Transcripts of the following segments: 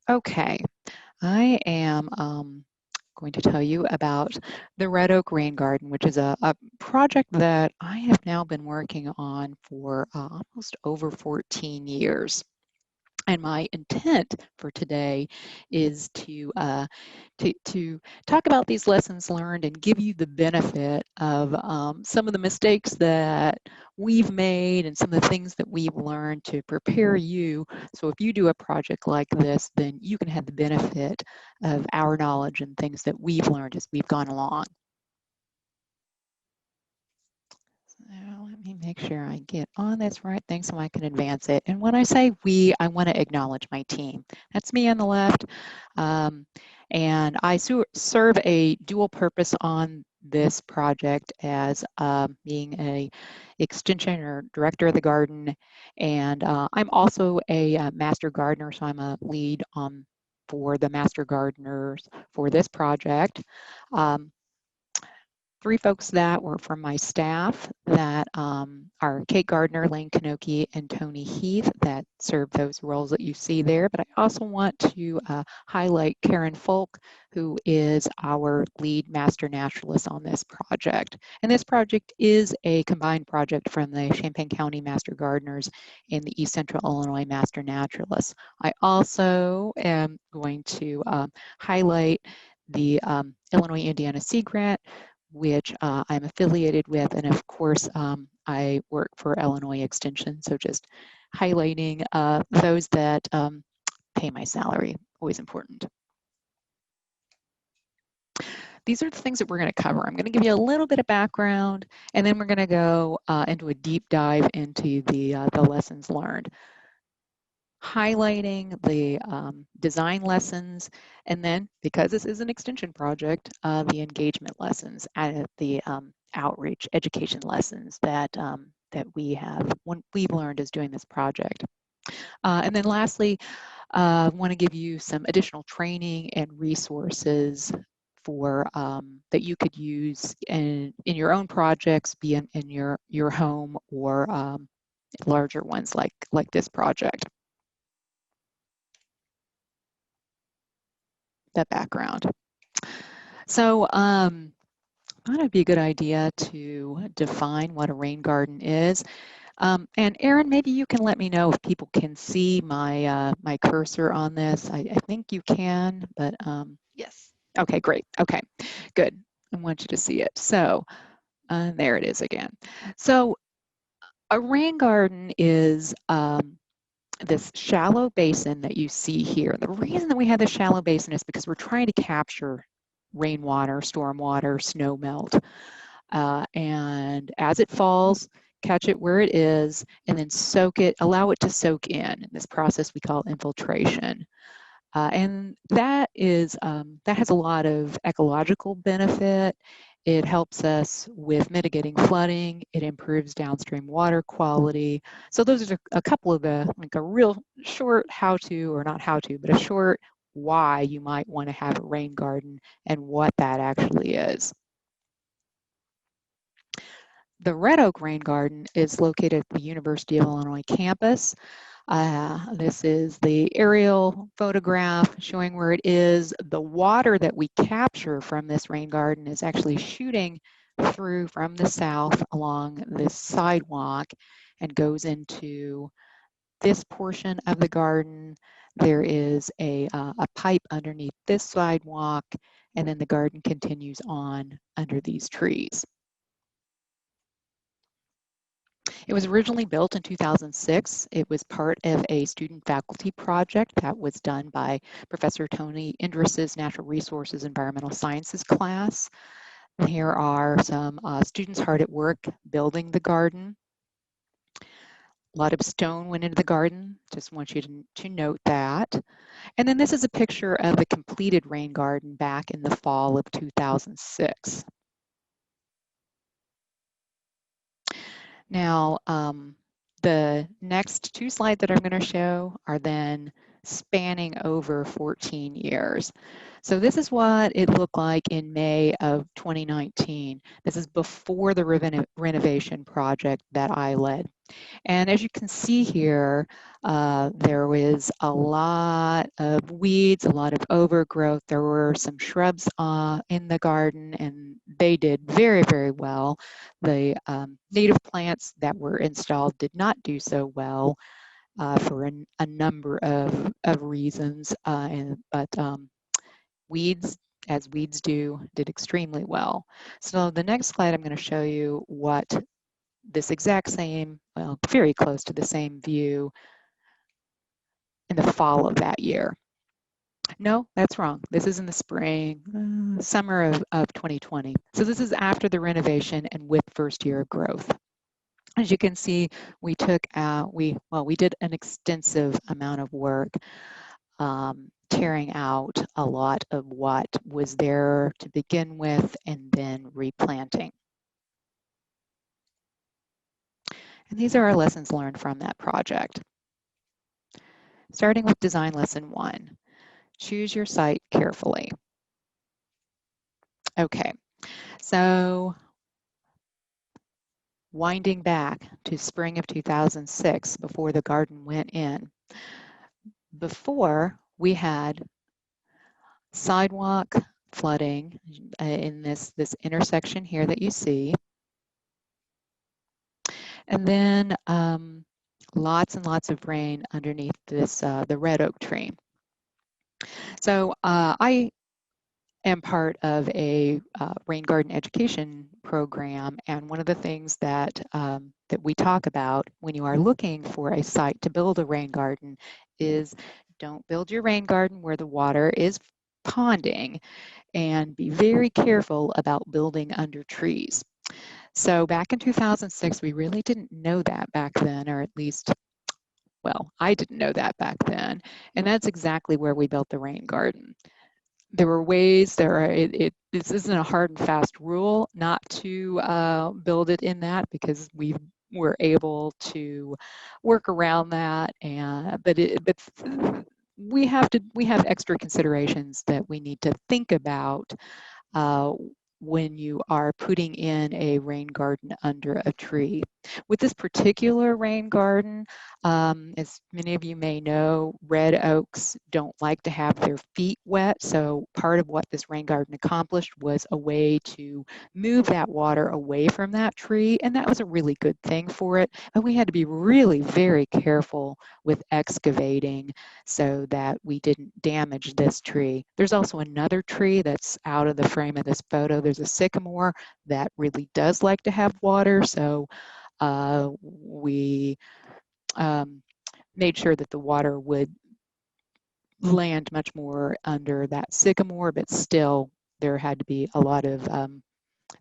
Okay, I am going to tell you about the Red Oak Rain Garden, which is a project that I have now been working on for almost over 14 years. And my intent for today is to talk about these lessons learned and give you the benefit of some of the mistakes that we've made and some of the things that we've learned to prepare you. So if you do a project like this, then you can have the benefit of our knowledge and things that we've learned as we've gone along. Now, let me make sure I get on this right thing so I can advance it. And when I say we, I want to acknowledge my team. That's me on the left. And I serve a dual purpose on this project as being a extension or director of the garden. And I'm also a master gardener, so I'm a lead for the master gardeners for this project. Three folks that were from my staff that are Kate Gardner, Lane Kanoki, and Tony Heath that serve those roles that you see there. But I also want to highlight Karen Folk, who is our lead master naturalist on this project. And this project is a combined project from the Champaign County Master Gardeners and the East Central Illinois Master Naturalists. I also am going to highlight the Illinois Indiana Sea Grant, which I'm affiliated with, and of course I work for Illinois Extension, so just highlighting those that pay my salary, always important. These are the things that we're going to cover. I'm going to give you a little bit of background, and then we're going to go into a deep dive into the lessons learned, highlighting the design lessons, and then, because this is an extension project, the engagement lessons, the outreach education lessons that we've learned as doing this project. And then lastly, I want to give you some additional training and resources for that you could use in your own projects, be in your home or larger ones like this project. That background. So I thought it'd be a good idea to define what a rain garden is. And Erin, maybe you can let me know if people can see my my cursor on this. I think you can, but Yes. okay, great. Okay, good. I want you to see it. So there it is again. So a rain garden is this shallow basin that you see here. The reason that we have this shallow basin is because we're trying to capture rainwater, stormwater, snow melt. And as it falls, catch it where it is, and then soak it, allow it to soak in this process we call infiltration. And that has a lot of ecological benefit. It helps us with mitigating flooding. It improves downstream water quality. So those are a couple of like a real short how-to, or not how-to, but a short why you might want to have a rain garden and what that actually is. The Red Oak Rain Garden is located at the University of Illinois campus. This is the aerial photograph showing where it is. The water that we capture from this rain garden is actually shooting through from the south along this sidewalk and goes into this portion of the garden. There is a pipe underneath this sidewalk, and then the garden continues on under these trees. It was originally built in 2006. It was part of a student faculty project that was done by Professor Tony Indris's Natural Resources Environmental Sciences class. Here are some students hard at work building the garden. A lot of stone went into the garden. Just want you to note that. And then this is a picture of the completed rain garden back in the fall of 2006. Now, the next two slides that I'm going to show are then spanning over 14 years. So this is what it looked like in May of 2019. This is before the renovation project that I led. And as you can see here, there was a lot of weeds, a lot of overgrowth. There were some shrubs in the garden, and they did very, very well. The native plants that were installed did not do so well for a number of reasons, but weeds, as weeds do, did extremely well. So the next slide, I'm going to show you what this exact same, well, very close to the same view in the fall of that year. No, that's wrong. This is in the spring, summer of 2020. So this is after the renovation and with first year of growth. As you can see, we took out, we did an extensive amount of work tearing out a lot of what was there to begin with and then replanting. And these are our lessons learned from that project. Starting with design lesson 1, choose your site carefully. Okay, so winding back to spring of 2006 before the garden went in. Before, we had sidewalk flooding in this intersection here that you see. And then lots and lots of rain underneath this, the red oak tree. So I am part of a rain garden education program, and one of the things that that we talk about when you are looking for a site to build a rain garden is don't build your rain garden where the water is ponding, and be very careful about building under trees. So back in 2006, we really didn't know that back then, or at least, well, I didn't know that back then, and that's exactly where we built the rain garden. There were ways, this isn't a hard and fast rule not to build it in that, because we were able to work around that, but we have extra considerations that we need to think about when you are putting in a rain garden under a tree. With this particular rain garden, as many of you may know, red oaks don't like to have their feet wet. So part of what this rain garden accomplished was a way to move that water away from that tree. And that was a really good thing for it. But we had to be really very careful with excavating so that we didn't damage this tree. There's also another tree that's out of the frame of this photo. There's a sycamore that really does like to have water. So we made sure that the water would land much more under that sycamore, but still there had to be a lot of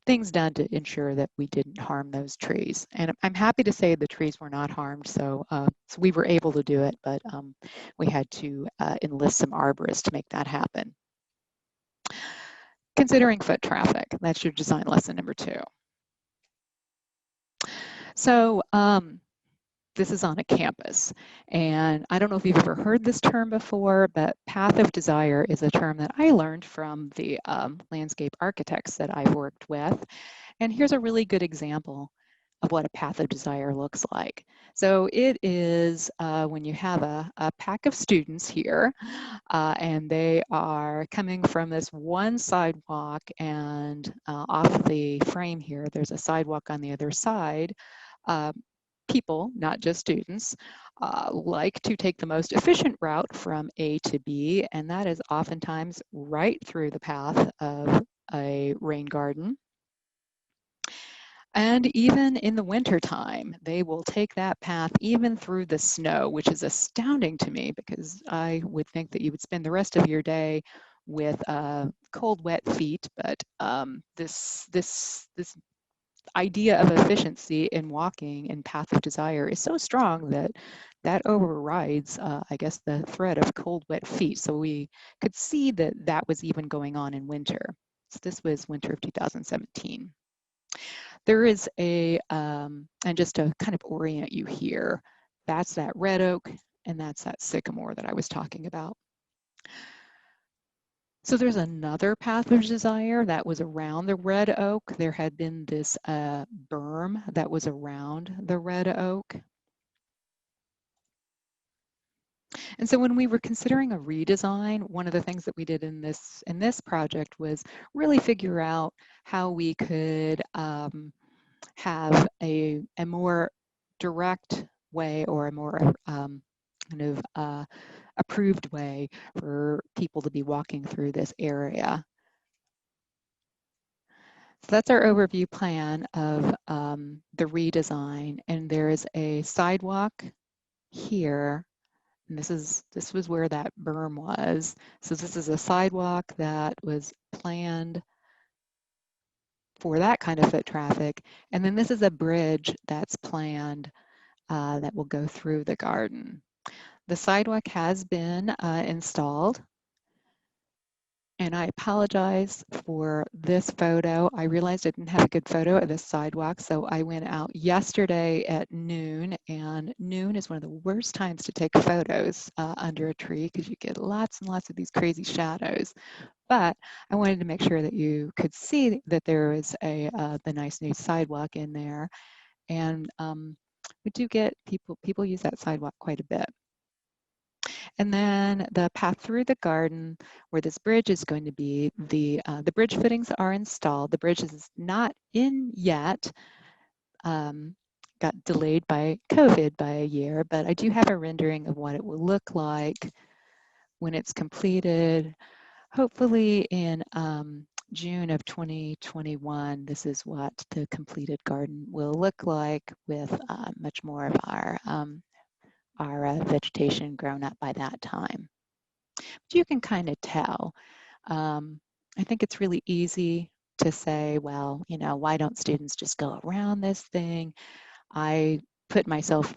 things done to ensure that we didn't harm those trees. And I'm happy to say the trees were not harmed, so we were able to do it, but we had to enlist some arborists to make that happen. Considering foot traffic, that's your design lesson number 2. So this is on a campus, and I don't know if you've ever heard this term before, but path of desire is a term that I learned from the landscape architects that I've worked with. And here's a really good example of what a path of desire looks like. So it is when you have a pack of students here, and they are coming from this one sidewalk, and off the frame here, there's a sidewalk on the other side. People, not just students, like to take the most efficient route from A to B, and that is oftentimes right through the path of a rain garden. And even in the wintertime, they will take that path even through the snow, which is astounding to me, because I would think that you would spend the rest of your day with cold, wet feet. But this idea of efficiency in walking in path of desire is so strong that overrides, I guess, the threat of cold, wet feet. So we could see that that was even going on in winter. So this was winter of 2017. There is a, and just to kind of orient you here, that's that red oak and that's that sycamore that I was talking about. So there's another path of desire that was around the red oak. There had been this berm that was around the red oak. And so when we were considering a redesign, one of the things that we did in this project was really figure out how we could have a more direct way, or a more kind of approved way for people to be walking through this area. So that's our overview plan of the redesign, and there is a sidewalk here, and this was where that berm was. So this is a sidewalk that was planned for that kind of foot traffic, and then this is a bridge that's planned that will go through the garden. The sidewalk has been installed. And I apologize for this photo. I realized I didn't have a good photo of this sidewalk, so I went out yesterday at noon, and noon is one of the worst times to take photos under a tree because you get lots and lots of these crazy shadows. But I wanted to make sure that you could see that there was the nice new sidewalk in there, and we do get people use that sidewalk quite a bit. And then the path through the garden where this bridge is going to be, the bridge footings are installed. The bridge is not in yet. Got delayed by COVID by a year, but I do have a rendering of what it will look like when it's completed. Hopefully in June of 2021, this is what the completed garden will look like, with much more of our vegetation grown up by that time. But you can kind of tell. I think it's really easy to say, well, you know, why don't students just go around this thing? I put myself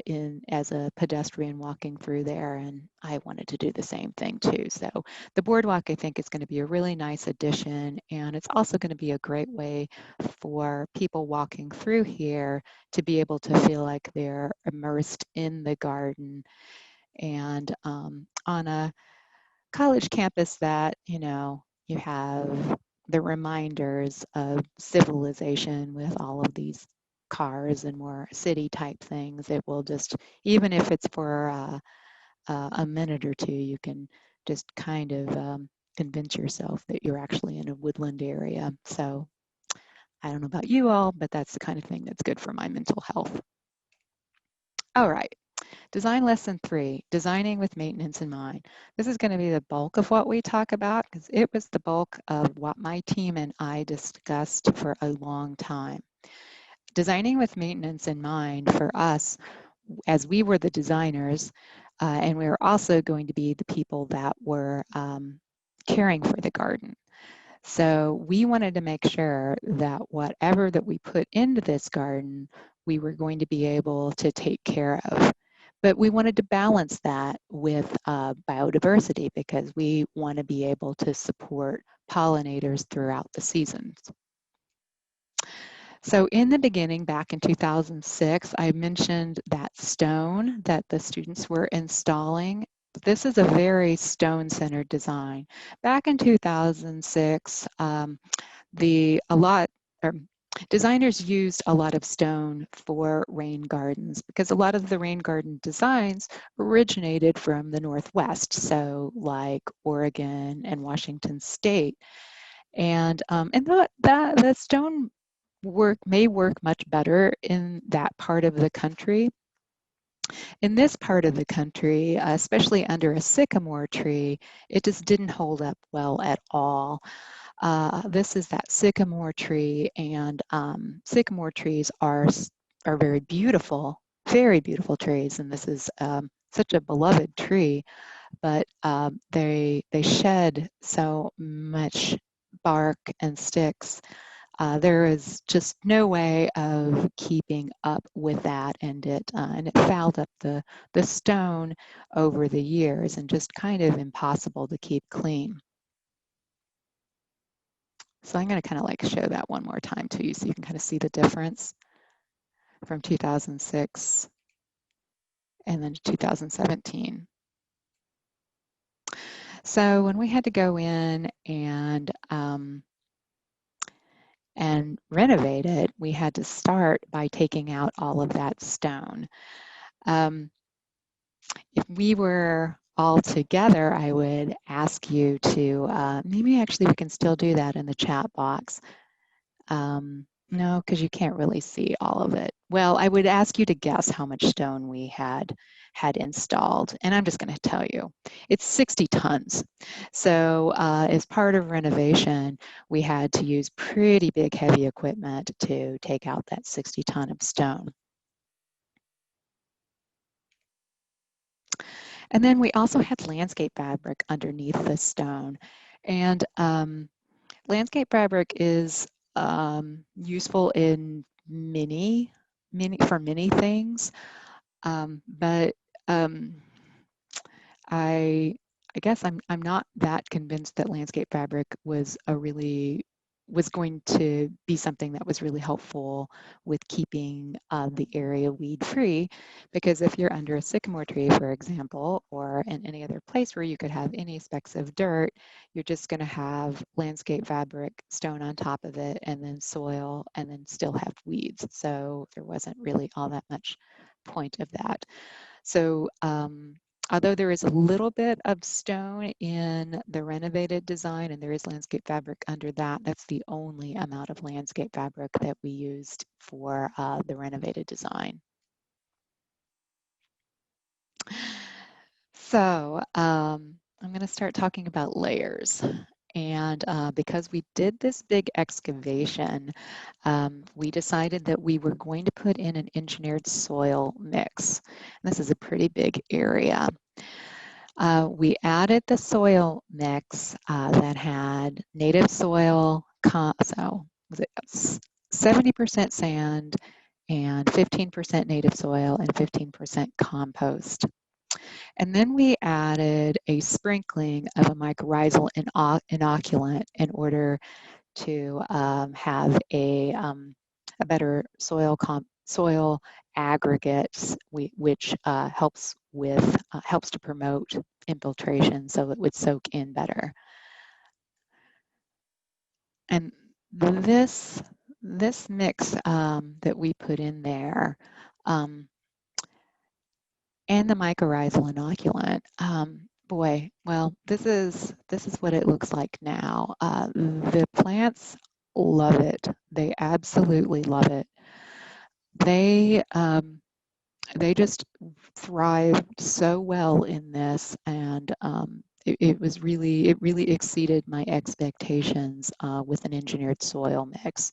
in as a pedestrian walking through there, and I wanted to do the same thing too. So the boardwalk, I think, is going to be a really nice addition, and it's also going to be a great way for people walking through here to be able to feel like they're immersed in the garden, and on a college campus that, you know, you have the reminders of civilization with all of these cars and more city type things. It will just, even if it's for a minute or two, you can just kind of convince yourself that you're actually in a woodland area. So I don't know about you all, but that's the kind of thing that's good for my mental health. All right. Design lesson 3, designing with maintenance in mind. This is going to be the bulk of what we talk about, because it was the bulk of what my team and I discussed for a long time. Designing with maintenance in mind for us, as we were the designers, and we were also going to be the people that were caring for the garden. So we wanted to make sure that whatever that we put into this garden, we were going to be able to take care of. But we wanted to balance that with biodiversity, because we want to be able to support pollinators throughout the seasons. So in the beginning, back in 2006, I mentioned that stone that the students were installing. This is a very stone-centered design. Back in 2006, designers used a lot of stone for rain gardens, because a lot of the rain garden designs originated from the Northwest, so like Oregon and Washington State. And the stone may work much better in that part of the country. In this part of the country, especially under a sycamore tree, it just didn't hold up well at all. This is that sycamore tree, and sycamore trees are very beautiful trees, and this is such a beloved tree, but they shed so much bark and sticks. There is just no way of keeping up with that, and it fouled up the stone over the years, and just kind of impossible to keep clean. So I'm going to kind of like show that one more time to you, so you can kind of see the difference from 2006 and then 2017. So when we had to go in and renovate it, we had to start by taking out all of that stone. If we were all together, I would ask you to, maybe actually we can still do that in the chat box. No, because you can't really see all of it. Well, I would ask you to guess how much stone we had installed, and I'm just going to tell you, it's 60 tons. So as part of renovation, we had to use pretty big, heavy equipment to take out that 60 ton of stone. And then we also had landscape fabric underneath the stone, and landscape fabric is useful in many things, but I guess I'm not that convinced that landscape fabric was going to be something that was really helpful with keeping the area weed free, because if you're under a sycamore tree, for example, or in any other place where you could have any specks of dirt, you're just going to have landscape fabric, stone on top of it, and then soil, and then still have weeds. So there wasn't really all that much point of that. So although there is a little bit of stone in the renovated design and there is landscape fabric under that, that's the only amount of landscape fabric that we used for the renovated design. So I'm going to start talking about layers. And because we did this big excavation, we decided that we were going to put in an engineered soil mix. And this is a pretty big area. We added the soil mix that had native soil, so was it 70% sand and 15% native soil and 15% compost. And then we added a sprinkling of a mycorrhizal inoculant in order to have a better soil aggregates, which helps to promote infiltration, so it would soak in better. And this mix that we put in there, and the mycorrhizal inoculant, boy, well, this is what it looks like now. The plants love it. They absolutely love it. They just thrived so well in this, and it really exceeded my expectations with an engineered soil mix.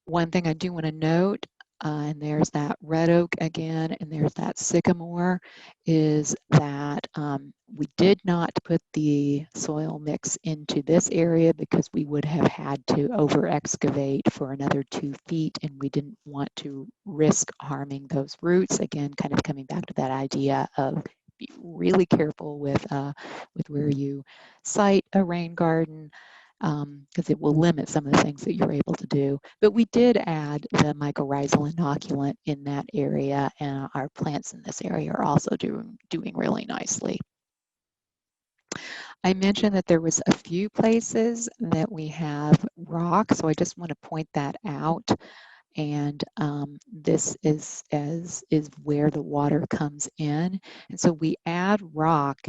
One thing I do want to note, and there's that red oak again, and there's that sycamore, is that we did not put the soil mix into this area because we would have had to over excavate for another 2 feet, and we didn't want to risk harming those roots. Again, kind of coming back to that idea of be really careful with where you site a rain garden, because it will limit some of the things that you're able to do. But we did add the mycorrhizal inoculant in that area, and our plants in this area are also doing really nicely. I mentioned that there was a few places that we have rock, so I just want to point that out. And this is where the water comes in. And so we add rock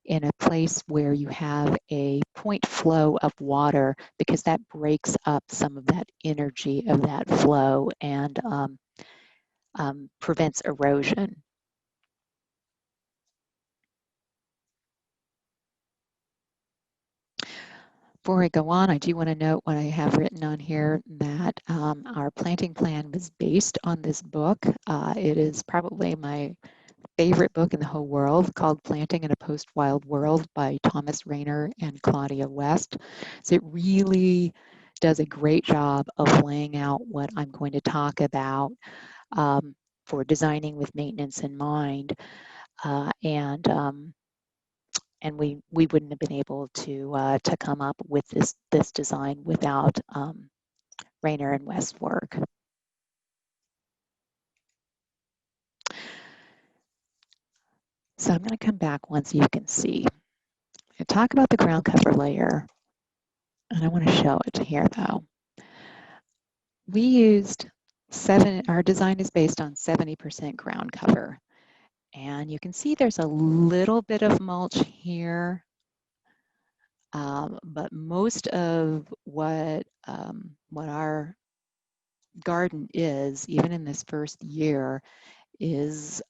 in a place where you have a point flow of water, because that breaks up some of that energy of that flow and prevents erosion. Before I go on, I do want to note what I have written on here, that our planting plan was based on this book. It is probably my favorite book in the whole world, called Planting in a Post-Wild World by Thomas Rayner and Claudia West. So it really does a great job of laying out what I'm going to talk about for designing with maintenance in mind. And we wouldn't have been able to come up with this design without Rayner and West's work. So I'm going to come back one so you can see. I talk about the ground cover layer, and I want to show it here though. We used our design is based on 70% ground cover. And you can see there's a little bit of mulch here, but most of what our garden is, even in this first year, is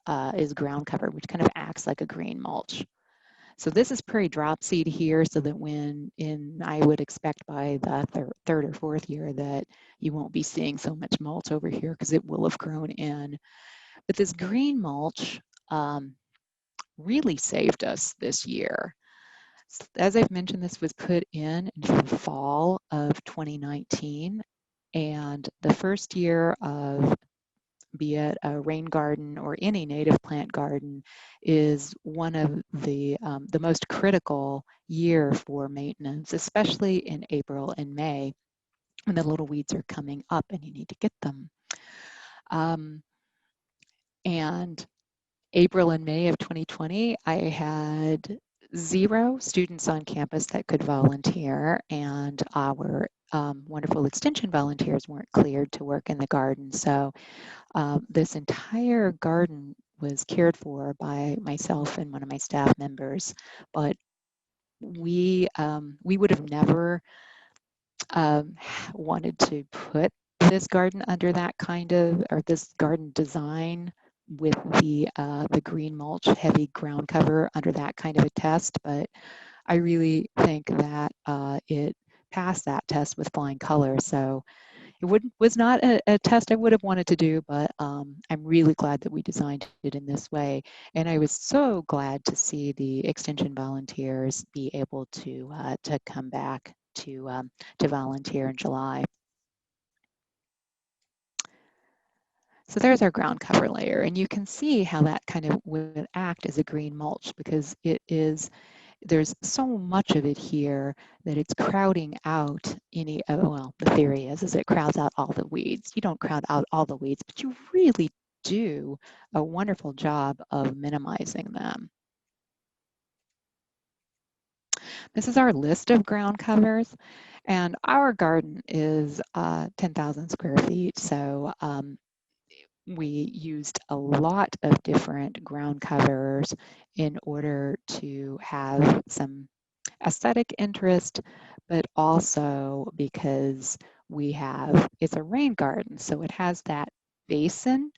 ground cover, which kind of acts like a green mulch. So this is prairie drop seed here, so that I would expect by the third or fourth year that you won't be seeing so much mulch over here because it will have grown in. But this green mulch really saved us this year. As I've mentioned, this was put in the fall of 2019, and the first year of, be it a rain garden or any native plant garden, is one of the most critical year for maintenance, especially in April and May when the little weeds are coming up and you need to get them. And April and May of 2020, I had 0 students on campus that could volunteer, and our wonderful extension volunteers weren't cleared to work in the garden. So this entire garden was cared for by myself and one of my staff members, but we would have never wanted to put this garden under that kind of, or this garden design with the green mulch, heavy ground cover under that kind of a test. But I really think that it passed that test with flying colors. So it was not a test I would have wanted to do, but I'm really glad that we designed it in this way. And I was so glad to see the extension volunteers be able to come back to volunteer in July. So there's our ground cover layer, and you can see how that kind of would act as a green mulch because there's so much of it here that it's crowding out well, the theory is it crowds out all the weeds. You don't crowd out all the weeds, but you really do a wonderful job of minimizing them. This is our list of ground covers, and our garden is 10,000 square feet. So we used a lot of different ground covers in order to have some aesthetic interest, but also because it's a rain garden, so it has that basin.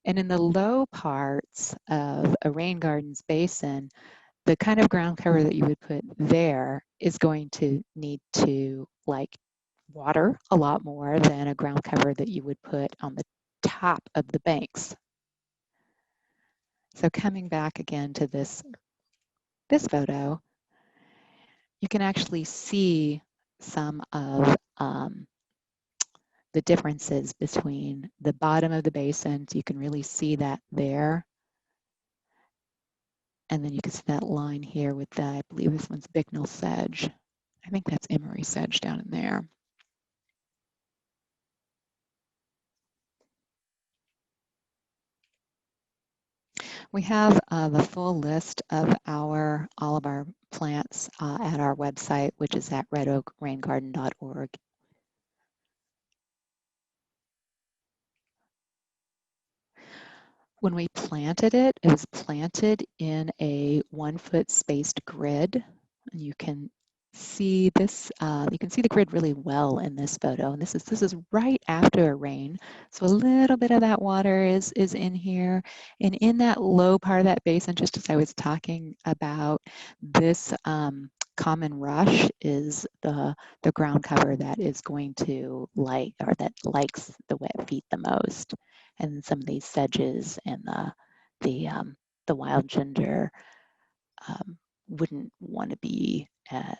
And in the low parts of a rain garden's basin, the kind of ground cover that you would put there is going to need to water a lot more than a ground cover that you would put on the top of the banks. So coming back again to this photo, you can actually see some of the differences between the bottom of the basin. So you can really see that there. And then you can see that line here with the, I believe this one's Bicknell sedge. I think that's emery sedge down in there. We have the full list of all of our plants at our website, which is at redoakraingarden.org. When we planted it, it was planted in a 1-foot spaced grid. And you can see this, you can see the grid really well in this photo. And this is right after a rain. So a little bit of that water is in here. And in that low part of that basin, just as I was talking about, this common rush is the ground cover that is going to that likes the wet feet the most. And some of these sedges and the wild ginger wouldn't want to be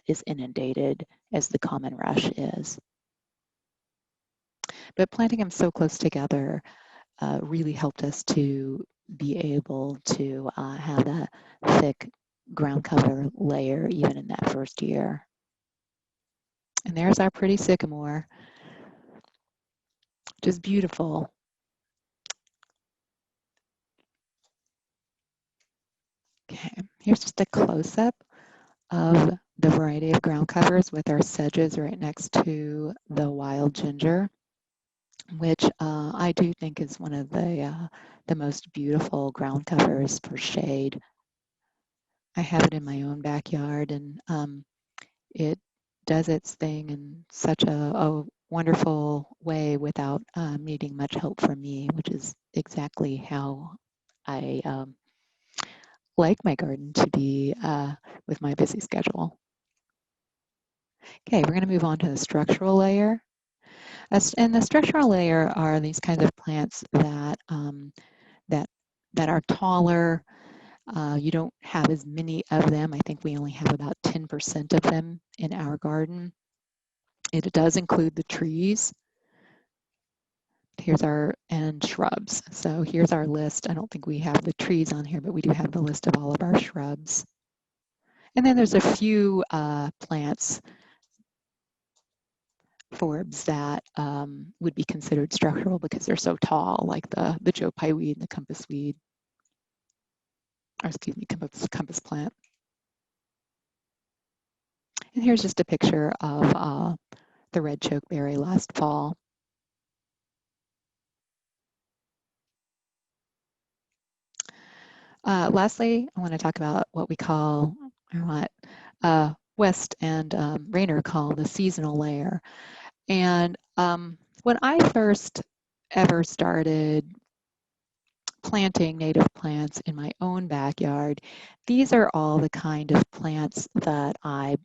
as inundated as the common rush is. But planting them so close together really helped us to be able to have that thick ground cover layer even in that first year. And there's our pretty sycamore, just beautiful. Okay, here's just a close-up of the variety of ground covers with our sedges right next to the wild ginger, which I do think is one of the most beautiful ground covers for shade. I have it in my own backyard, and it does its thing in such a wonderful way without needing much help from me, which is exactly how I like my garden to be with my busy schedule. Okay, we're going to move on to the structural layer. And the structural layer are these kinds of plants that that are taller. You don't have as many of them. I think we only have about 10% of them in our garden. It does include the trees. And shrubs. So here's our list. I don't think we have the trees on here, but we do have the list of all of our shrubs. And then there's a few plants, forbs, that would be considered structural because they're so tall, like the Joe Pye weed and the compass weed, or excuse me, compass plant. And here's just a picture of the red chokeberry last fall. Lastly, I want to talk about what we call, or what West and Rayner call the seasonal layer. And when I first ever started planting native plants in my own backyard, these are all the kind of plants that I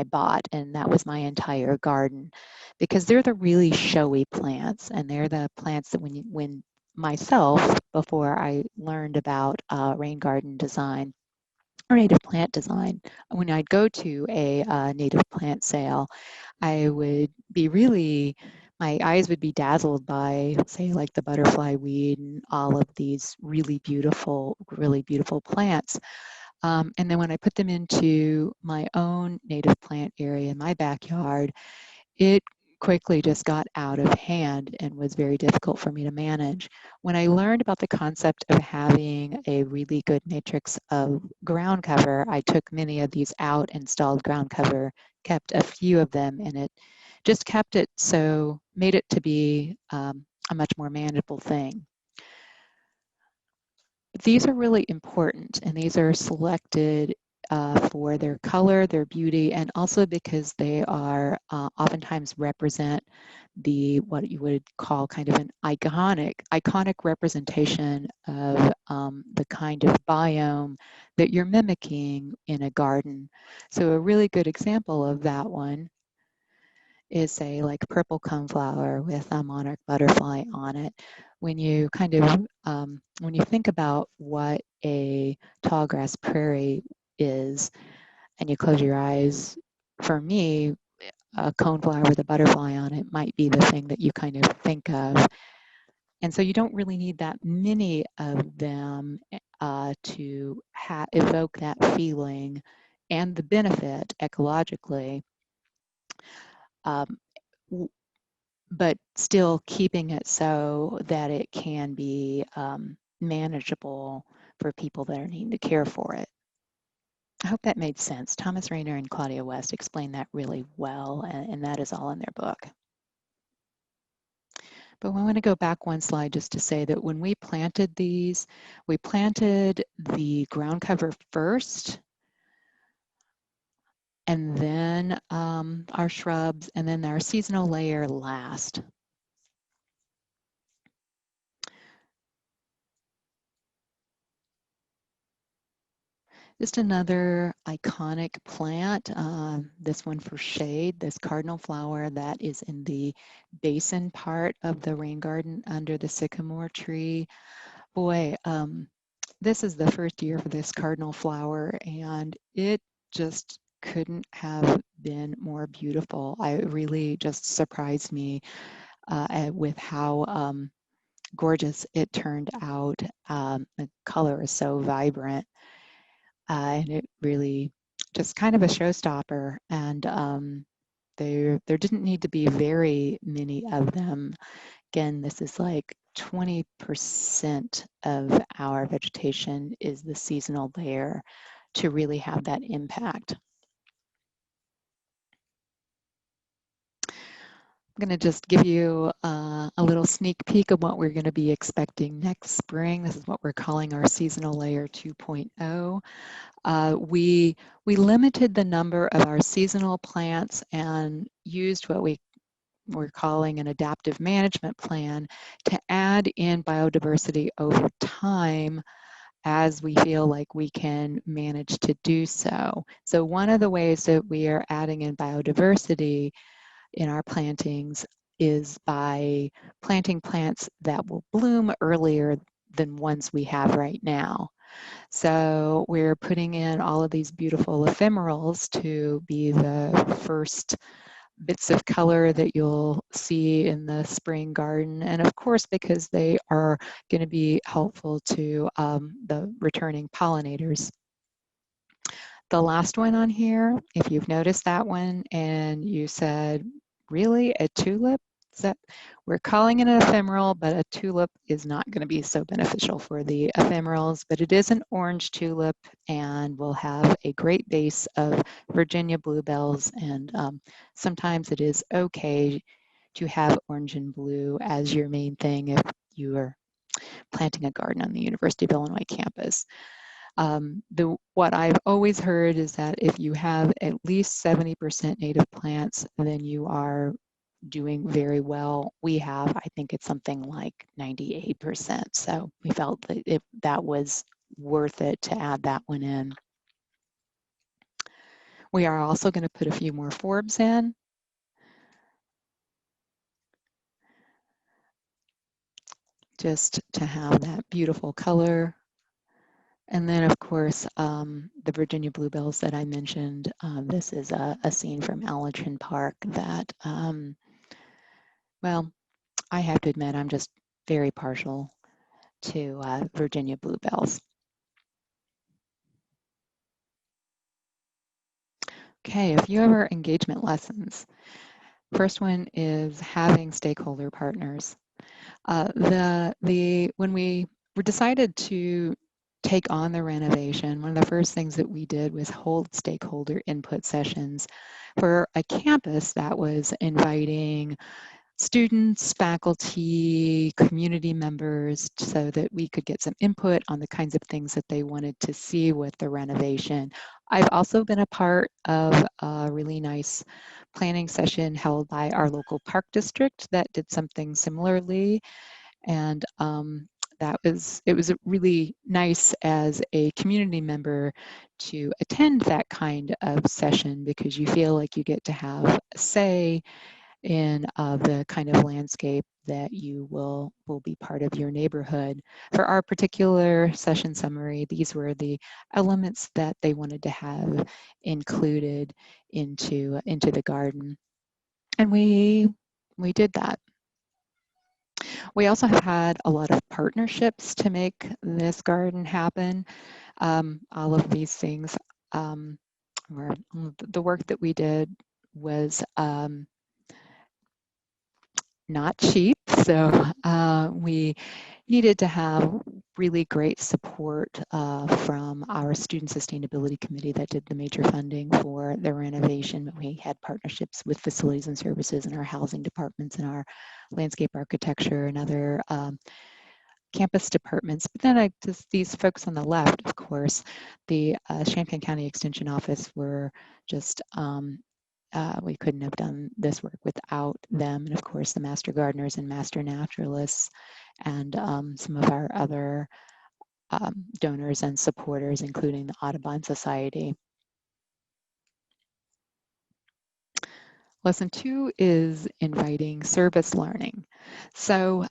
bought, and that was my entire garden, because they're the really showy plants, and they're the plants that when myself, before I learned about rain garden design or native plant design, when I'd go to a native plant sale, I would be really, my eyes would be dazzled by, say, like the butterfly weed and all of these really beautiful plants. And then when I put them into my own native plant area in my backyard, it quickly just got out of hand and was very difficult for me to manage. When I learned about the concept of having a really good matrix of ground cover, I took many of these out, installed ground cover, kept a few of them, and it just kept it so, made it to be a much more manageable thing. These are really important, and these are selected for their color, their beauty, and also because they are oftentimes represent what you would call kind of an iconic representation of the kind of biome that you're mimicking in a garden. So a really good example of that one is, say, like purple coneflower with a monarch butterfly on it. When you kind of, when you think about what a tallgrass prairie is, and you close your eyes, for me, a coneflower with a butterfly on it might be the thing that you kind of think of. And so you don't really need that many of them to evoke that feeling and the benefit ecologically. Um, but still keeping it so that it can be manageable for people that are needing to care for it. I hope that made sense. Thomas Rayner and Claudia West explained that really well, and that is all in their book. But I want to go back one slide just to say that when we planted these, we planted the ground cover first, and then our shrubs, and then our seasonal layer last. Just another iconic plant, this one for shade, this Cardinal Flower that is in the basin part of the rain garden under the sycamore tree. Boy, this is the first year for this Cardinal Flower, and it just couldn't have been more beautiful. It really just surprised me with how gorgeous it turned out. The color is so vibrant. And it really just kind of a showstopper. And there didn't need to be very many of them. Again, this is like 20% of our vegetation is the seasonal layer to really have that impact. I'm going to just give you a little sneak peek of what we're going to be expecting next spring. This is what we're calling our seasonal layer 2.0. We limited the number of our seasonal plants and used what we're calling an adaptive management plan to add in biodiversity over time as we feel like we can manage to do so. So one of the ways that we are adding in biodiversity in our plantings is by planting plants that will bloom earlier than ones we have right now. So we're putting in all of these beautiful ephemerals to be the first bits of color that you'll see in the spring garden. And of course, because they are going to be helpful to the returning pollinators. The last one on here, if you've noticed that one and you said, really, a tulip? We're calling it an ephemeral, but a tulip is not going to be so beneficial for the ephemerals, but it is an orange tulip and will have a great base of Virginia bluebells, and sometimes it is okay to have orange and blue as your main thing if you are planting a garden on the University of Illinois campus. What I've always heard is that if you have at least 70% native plants, then you are doing very well. We have, I think it's something like 98%. So we felt that that was worth it to add that one in. We are also going to put a few more forbs in. Just to have that beautiful color. And then, of course, the Virginia bluebells that I mentioned. This is a scene from Allerton Park that, well, I have to admit, I'm just very partial to Virginia bluebells. Okay, a few of our engagement lessons. First one is having stakeholder partners. When we decided to take on the renovation, one of the first things that we did was hold stakeholder input sessions for a campus that was inviting students, faculty, community members, so that we could get some input on the kinds of things that they wanted to see with the renovation. I've also been a part of a really nice planning session held by our local park district that did something similarly. And it was really nice as a community member to attend that kind of session, because you feel like you get to have a say in the kind of landscape that you will be part of your neighborhood. For our particular session summary, these were the elements that they wanted to have included into the garden. And we did that. We also have had a lot of partnerships to make this garden happen. All of these things, the work that we did was not cheap, so we needed to have really great support from our student sustainability committee that did the major funding for the renovation. We had partnerships with facilities and services and our housing departments and our landscape architecture and other campus departments. But then these folks on the left, of course, the Champaign County Extension Office were just we couldn't have done this work without them. And of course, the Master Gardeners and Master Naturalists and some of our other donors and supporters, including the Audubon Society. Lesson 2 is inviting service learning. So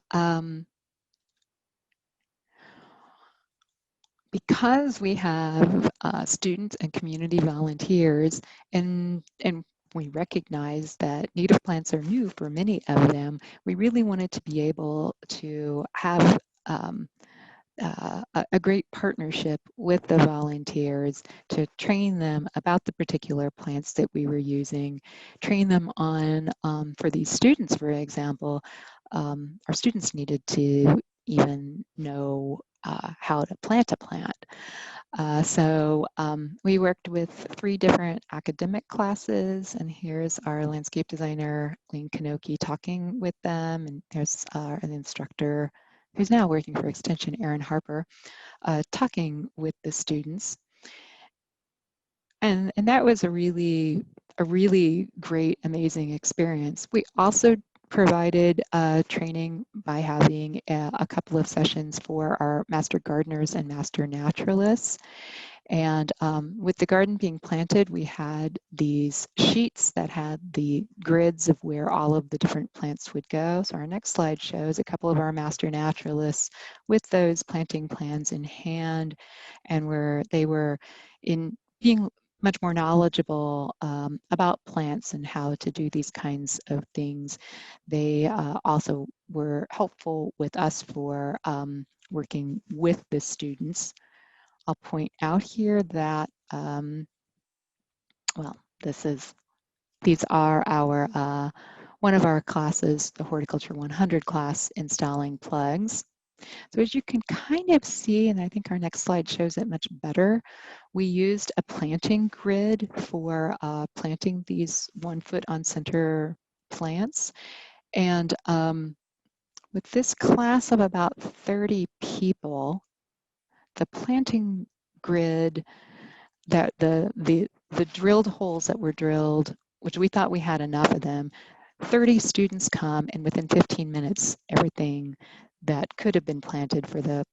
because we have students and community volunteers, and we recognize that native plants are new for many of them, we really wanted to be able to have a great partnership with the volunteers to train them about the particular plants that we were using, train them on, for these students, for example, our students needed to even know how to plant a plant. So we worked with 3 different academic classes, and here's our landscape designer, Lynn Kanoki, talking with them, and there's an instructor who's now working for Extension, Erin Harper, talking with the students. And that was a really great, amazing experience. We also provided training by having a couple of sessions for our Master Gardeners and Master Naturalists. And with the garden being planted, we had these sheets that had the grids of where all of the different plants would go. So our next slide shows a couple of our Master Naturalists with those planting plans in hand, and where they were in being much more knowledgeable about plants and how to do these kinds of things. They also were helpful with us for working with the students. I'll point out here that, well, these are our, one of our classes, the Horticulture 100 class, installing plugs. So as you can kind of see, and I think our next slide shows it much better, we used a planting grid for planting these 1 foot on center plants. And with this class of about 30 people, the planting grid, that the drilled holes that were drilled, which we thought we had enough of them, 30 students come, and within 15 minutes, everything that could have been planted for the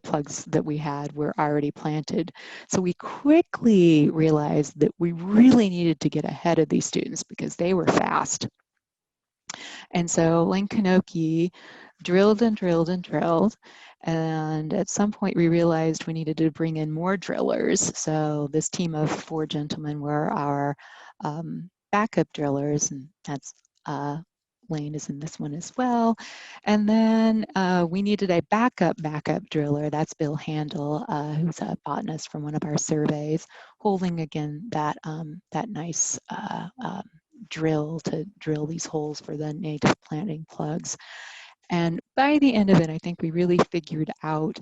plugs that we had were already planted. So we quickly realized that we really needed to get ahead of these students because they were fast. And so Lynn Kanoki drilled and drilled and drilled. And at some point we realized we needed to bring in more drillers. So this team of 4 gentlemen were our backup drillers, and that's Lane is in this one as well. And then we needed a backup driller. That's Bill Handel, who's a botanist from one of our surveys, holding again that, that nice drill to drill these holes for the native planting plugs. And by the end of it, I think we really figured out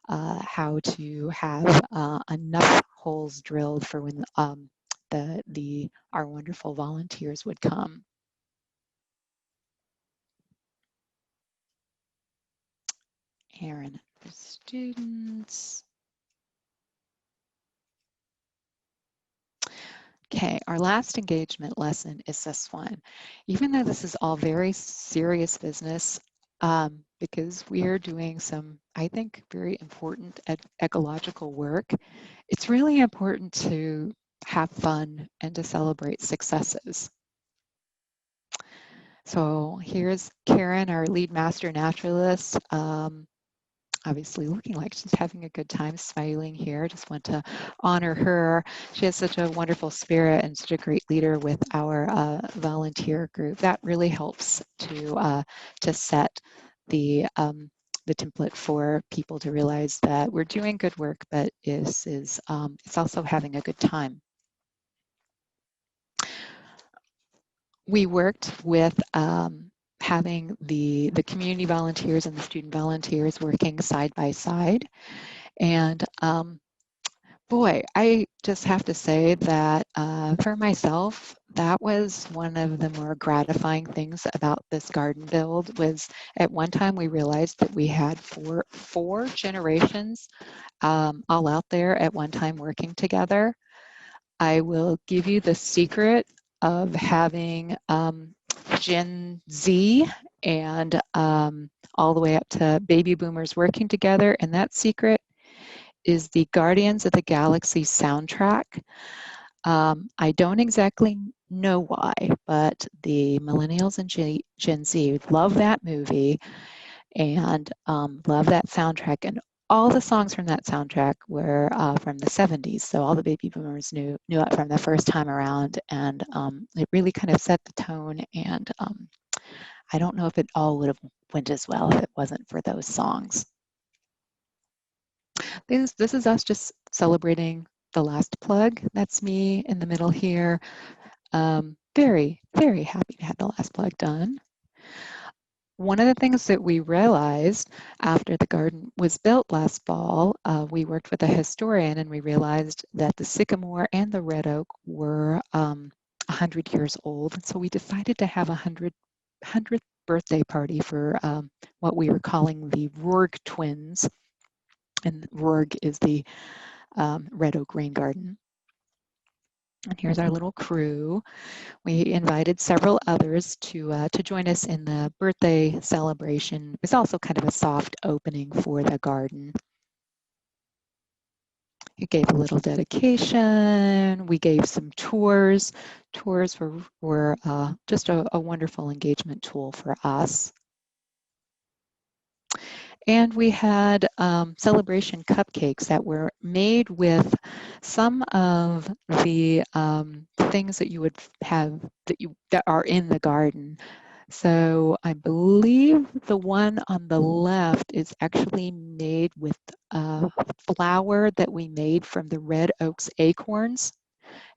how to have enough holes drilled for when our wonderful volunteers would come. Aaron, the students. Okay, our last engagement lesson is this one. Even though this is all very serious business, because we are doing some, I think, very important ecological work, it's really important to have fun and to celebrate successes. So here's Karen, our lead master naturalist. Obviously looking like she's having a good time, smiling here. Just want to honor her. She has such a wonderful spirit and such a great leader with our volunteer group. That really helps to set the template for people to realize that we're doing good work, but it's also having a good time. We worked with having the community volunteers and the student volunteers working side by side. And boy, I just have to say that for myself, that was one of the more gratifying things about this garden build. Was at one time we realized that we had four generations all out there at one time working together. I will give you the secret of having Gen Z and all the way up to baby boomers working together, and that secret is the Guardians of the Galaxy soundtrack. I don't exactly know why, but the millennials and Gen Z love that movie and love that soundtrack, and all the songs from that soundtrack were from the 70s, so all the baby boomers knew it from the first time around, and it really kind of set the tone, and I don't know if it all would have went as well if it wasn't for those songs. This is us just celebrating the last plug. That's me in the middle here. Very, very happy to have the last plug done. One of the things that we realized after the garden was built last fall, we worked with a historian and we realized that the sycamore and the red oak were 100 years old. And so we decided to have a 100th birthday party for what we were calling the Rourke twins. And Rourke is the red oak rain garden. And here's our little crew. We invited several others to join us in the birthday celebration. It was also kind of a soft opening for the garden. We gave a little dedication. We gave some tours. Tours were just a wonderful engagement tool for us. And we had celebration cupcakes that were made with some of the things that you would have that are in the garden. So I believe the one on the left is actually made with flour that we made from the red oak's acorns.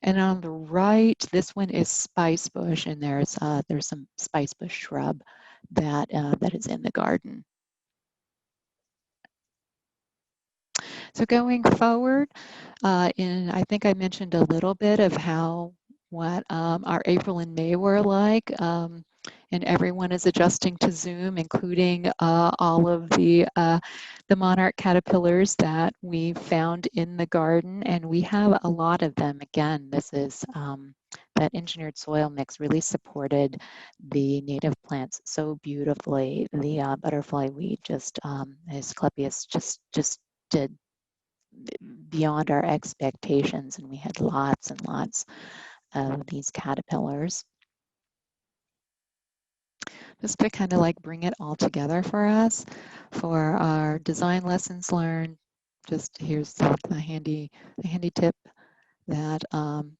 And on the right, this one is spice bush, and there's some spice bush shrub that is in the garden. So going forward, I think I mentioned a little bit of what our April and May were like, and everyone is adjusting to Zoom, including all of the Monarch Caterpillars that we found in the garden, and we have a lot of them. Again, this is that engineered soil mix really supported the native plants so beautifully. The butterfly weed Asclepias just did beyond our expectations, and we had lots and lots of these caterpillars. Just to kind of like bring it all together for us, for our design lessons learned, just here's the handy tip that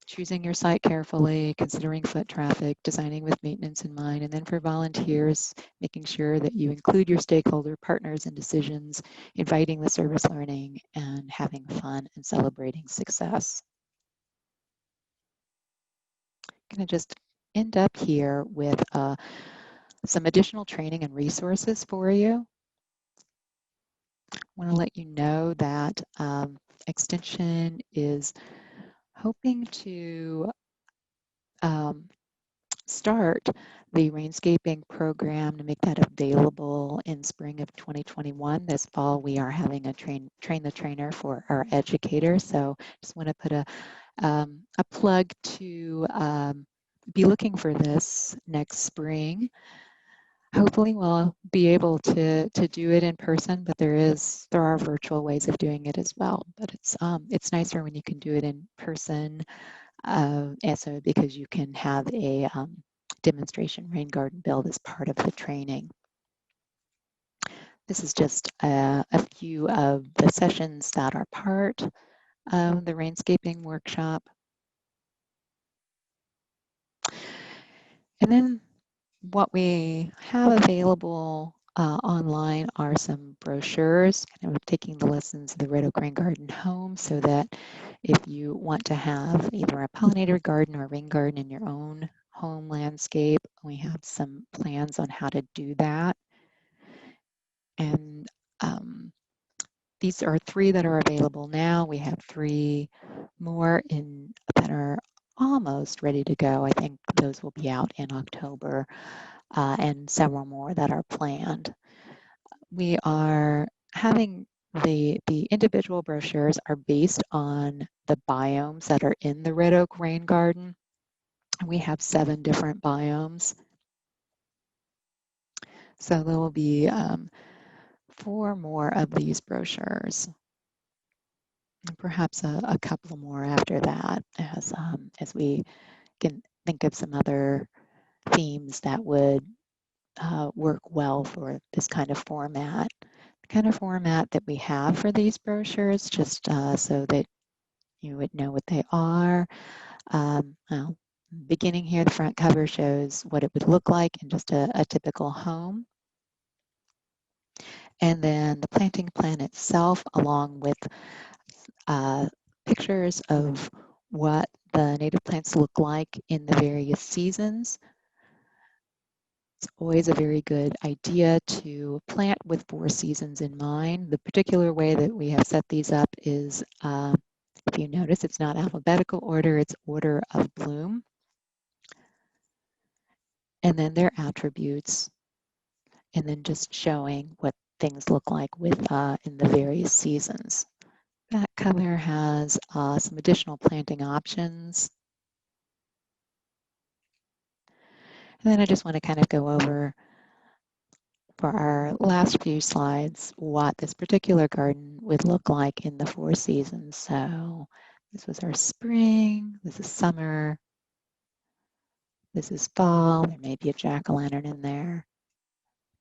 choosing your site carefully, considering foot traffic, designing with maintenance in mind, and then for volunteers, making sure that you include your stakeholder partners in decisions, inviting the service learning, and having fun and celebrating success. I'm going to just end up here with some additional training and resources for you. I want to let you know that Extension is hoping to start the Rainscaping program to make that available in spring of 2021. This fall, we are having a train the trainer for our educators. So just want to put a plug to be looking for this next spring. Hopefully we'll be able to do it in person, but there are virtual ways of doing it as well. But it's nicer when you can do it in person, also because you can have a demonstration rain garden build as part of the training. This is just a few of the sessions that are part of the Rainscaping workshop. And then what we have available online are some brochures, kind of taking the lessons of the Red Oak Rain Garden home, so that if you want to have either a pollinator garden or a rain garden in your own home landscape, we have some plans on how to do that. And these are 3 that are available now. We have 3 more that are almost ready to go. I think those will be out in October. And several more that are planned. We are having the individual brochures are based on the biomes that are in the Red Oak Rain Garden. We have 7 different biomes. So there will be 4 more of these brochures. And perhaps a couple more after that as we can think of some other themes that would work well for this kind of format. The kind of format that we have for these brochures, just so that you would know what they are. Well, beginning here, the front cover shows what it would look like in just a typical home. And then the planting plan itself, along with pictures of what the native plants look like in the various seasons. always a very good idea to plant with 4 seasons in mind. The particular way that we have set these up is, if you notice, it's not alphabetical order, it's order of bloom. And then their attributes, and then just showing what things look like with in the various seasons. That color has some additional planting options. And then I just want to kind of go over for our last few slides what this particular garden would look like in the 4 seasons. So this was our spring, this is summer, this is fall, there may be a jack-o'-lantern in there,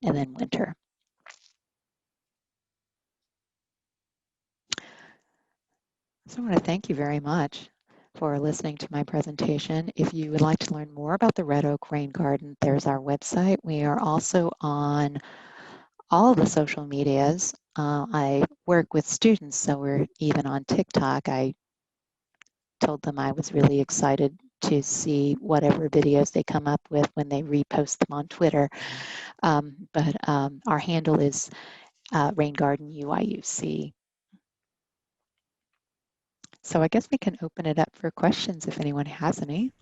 and then winter. So I want to thank you very much for listening to my presentation. If you would like to learn more about the Red Oak Rain Garden, there's our website. We are also on all of the social medias. I work with students, so we're even on TikTok. I told them I was really excited to see whatever videos they come up with when they repost them on Twitter. But our handle is Rain Garden UIUC. So I guess we can open it up for questions if anyone has any.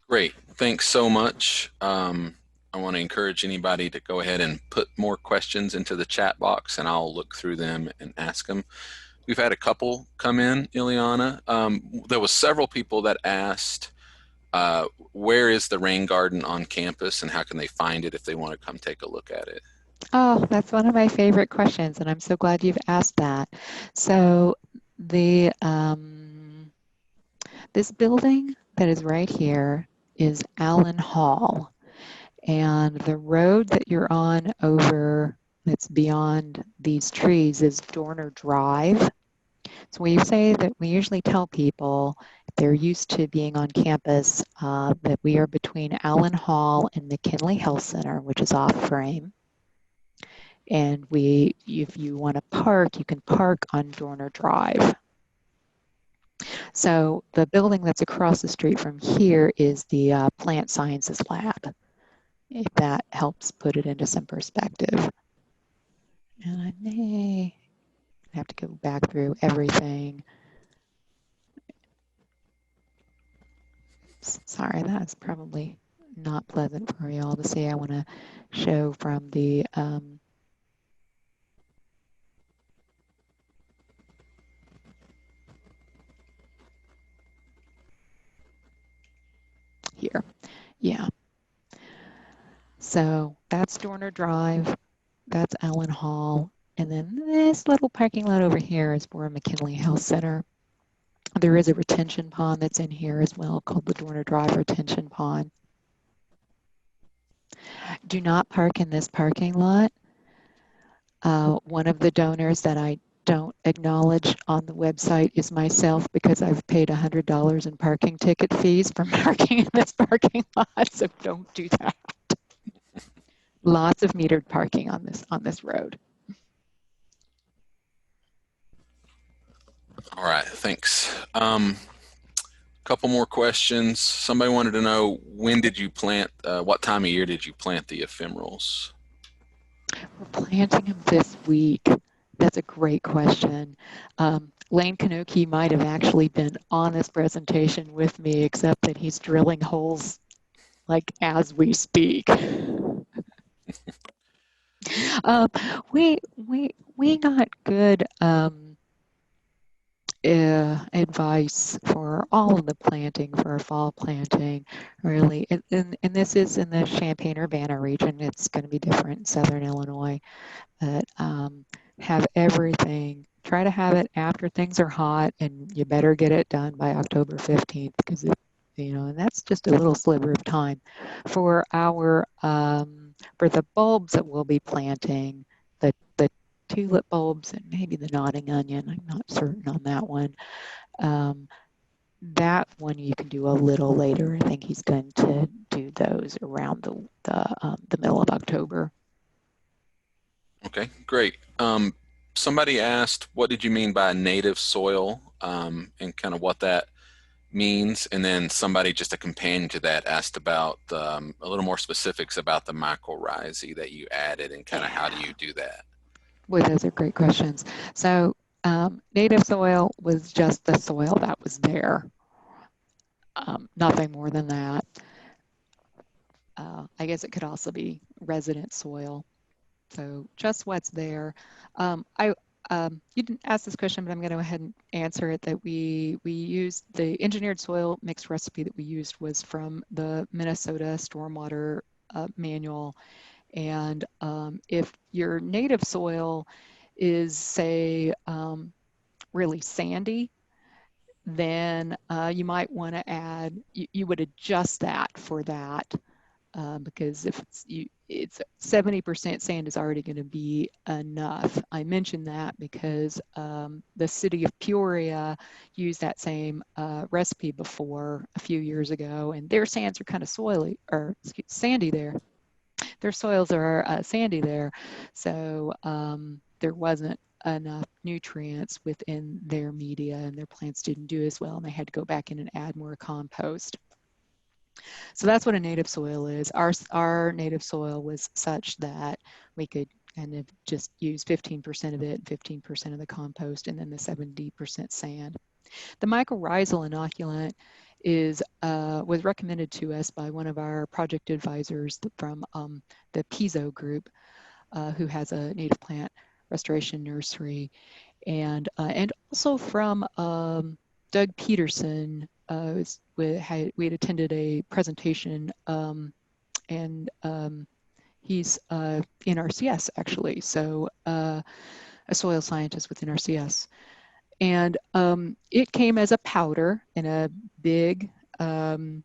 Great, thanks so much. I want to encourage anybody to go ahead and put more questions into the chat box, and I'll look through them and ask them. We've had a couple come in, Eliana. There was several people that asked, where is the rain garden on campus, and how can they find it if they want to come take a look at it? Oh, that's one of my favorite questions, and I'm so glad you've asked that. So the this building that is right here is Allen Hall, and the road that you're on over that's beyond these trees is Dorner Drive. So we say that we usually tell people if they're used to being on campus that we are between Allen Hall and McKinley Health Center, which is off frame. And if you want to park, you can park on Dorner Drive. So the building that's across the street from here is the Plant Sciences Lab, if that helps put it into some perspective. And I may have to go back through everything. Sorry, that's probably not pleasant for you all to see. I want to show from the here. Yeah. So that's Dorner Drive, that's Allen Hall, and then this little parking lot over here is for McKinley Health Center. There is a retention pond that's in here as well called the Dorner Drive Retention Pond. Do not park in this parking lot. One of the donors that I don't acknowledge on the website is myself, because I've paid $100 in parking ticket fees for parking in this parking lot, so don't do that. Lots of metered parking on this road. All right, thanks. Couple more questions. Somebody wanted to know, when did you plant, what time of year did you plant the ephemerals? We're planting them this week. That's a great question. Lane Kanoki might have actually been on this presentation with me, except that he's drilling holes like as we speak. We got good advice for all of the planting, for our fall planting, really. And this is in the Champaign-Urbana region. It's going to be different in Southern Illinois. But have everything, try to have it after things are hot, and you better get it done by October 15th, because and that's just a little sliver of time. For our for the bulbs that we'll be planting, the tulip bulbs and maybe the nodding onion, I'm not certain on that one. That one you can do a little later. I think he's going to do those around the middle of October. Okay, great. Somebody asked, what did you mean by native soil, and kind of what that means, and then somebody, just a companion to that, asked about a little more specifics about the mycorrhizae that you added and kind of how do you do that? Well, those are great questions. So native soil was just the soil that was there, nothing more than that. I guess it could also be resident soil. So just what's there. You didn't ask this question, but I'm going to go ahead and answer it. That we used the engineered soil mix recipe that we used was from the Minnesota Stormwater Manual. And if your native soil is, say, really sandy, then you might want to add, you would adjust that for that. Because if it's 70% sand is already going to be enough. I mentioned that because the city of Peoria used that same recipe before a few years ago, and their sands are kind of sandy there. Their soils are sandy there, so there wasn't enough nutrients within their media, and their plants didn't do as well, and they had to go back in and add more compost. So that's what a native soil is. Our native soil was such that we could kind of just use 15% of it, 15% of the compost, and then the 70% sand. The mycorrhizal inoculant was recommended to us by one of our project advisors from the Pizzo group, who has a native plant restoration nursery, and also from Doug Peterson. We had attended a presentation, and he's in RCS actually, so a soil scientist with NRCS. And it came as a powder in a big bag,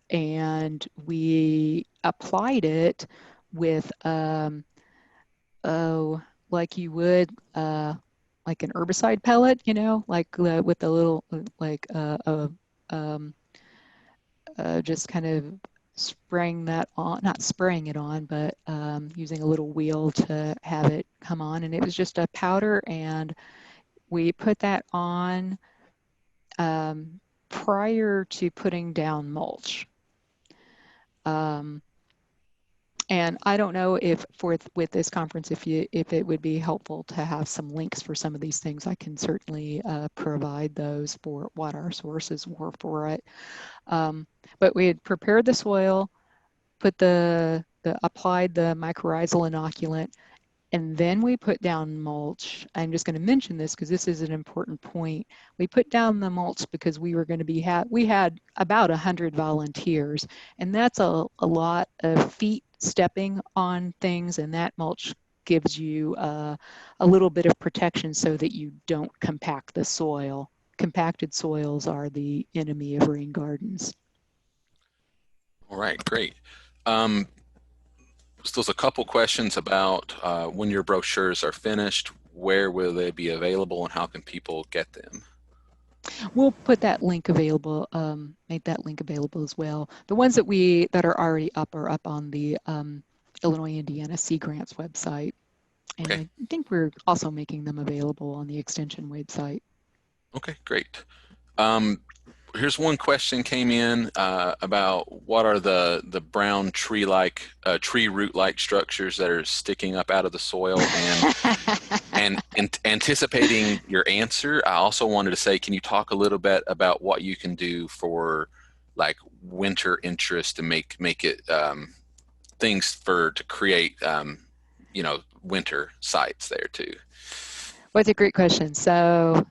and we applied it with, like you would, like an herbicide pellet, you know, like with the little, like just kind of spraying that on, not spraying it on, but using a little wheel to have it come on. And it was just a powder, and we put that on prior to putting down mulch. And I don't know if with this conference, if it would be helpful to have some links for some of these things. I can certainly provide those for what our sources were for it. But we had prepared the soil, applied the mycorrhizal inoculant, and then we put down mulch. I'm just going to mention this because this is an important point. We put down the mulch because we were going to we had about 100 volunteers, and that's a lot of feet stepping on things, and that mulch gives you a little bit of protection so that you don't compact the soil. Compacted soils are the enemy of rain gardens. All right, great. So there's a couple questions about when your brochures are finished, where will they be available, and how can people get them? We'll put that link available, make that link available as well. The ones that are already up are up on the Illinois Indiana Sea Grants website. And okay. I think we're also making them available on the Extension website. Okay, great. Here's one question came in about what are the brown tree root-like structures that are sticking up out of the soil, and anticipating your answer, I also wanted to say, can you talk a little bit about what you can do for like winter interest and make it things to create winter sites there too? Well, it's a great question. So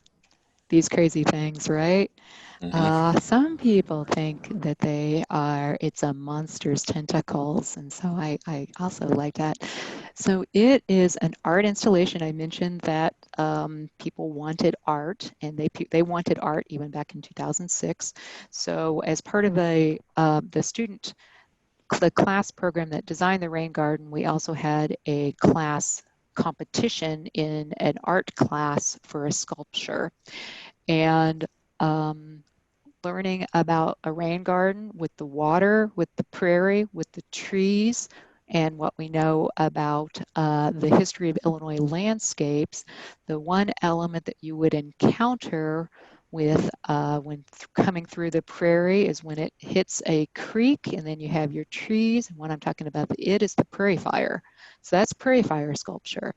these crazy things, right? Mm-hmm. Some people think that it's a monster's tentacles, and so I also like that. So it is an art installation. I mentioned that people wanted art, and they wanted art even back in 2006. So as part of the class program that designed the rain garden, we also had a class competition in an art class for a sculpture. And learning about a rain garden with the water, with the prairie, with the trees, and what we know about the history of Illinois landscapes, the one element that you would encounter with when coming through the prairie is when it hits a creek, and then you have your trees. And what I'm talking about, it is the prairie fire. So that's prairie fire sculpture.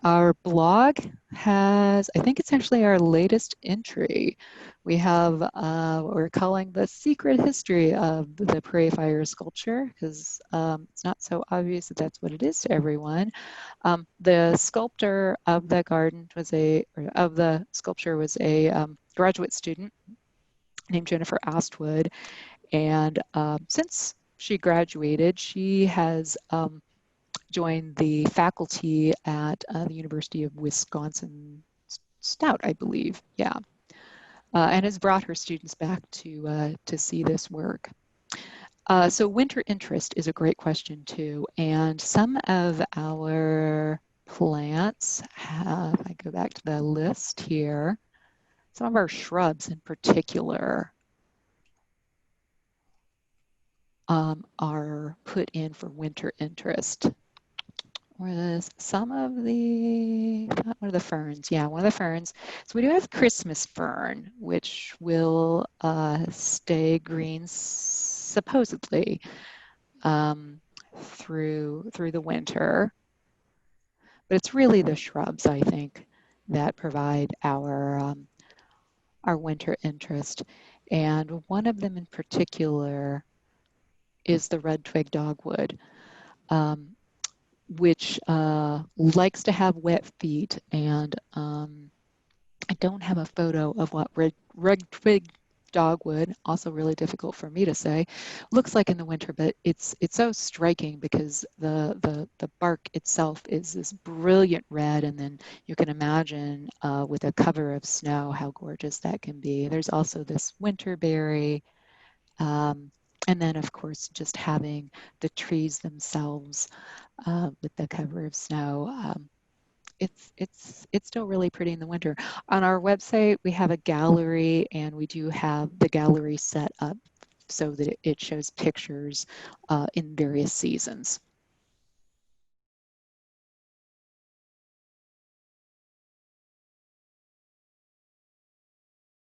Our blog has, I think it's actually our latest entry. We have what we're calling the secret history of the prairie fire sculpture, because it's not so obvious that that's what it is to everyone. The sculptor of the garden was of the sculpture was a graduate student named Jennifer Astwood, and since she graduated, she has joined the faculty at the University of Wisconsin Stout, I believe. Yeah, and has brought her students back to see this work. So winter interest is a great question too, and some of our plants have, I go back to the list here, some of our shrubs in particular are put in for winter interest. Whereas some of the, one of the ferns, yeah, one of the ferns. So we do have Christmas fern, which will stay green supposedly through the winter. But it's really the shrubs, I think, that provide our winter interest. And one of them in particular is the red twig dogwood. Which likes to have wet feet, and I don't have a photo of what red twig dogwood, also really difficult for me to say, looks like in the winter, but it's so striking because the bark itself is this brilliant red, and then you can imagine with a cover of snow how gorgeous that can be. There's also this winterberry, and then of course just having the trees themselves with the cover of snow. It's still really pretty in the winter. On our website, we have a gallery, and we do have the gallery set up so that it shows pictures in various seasons.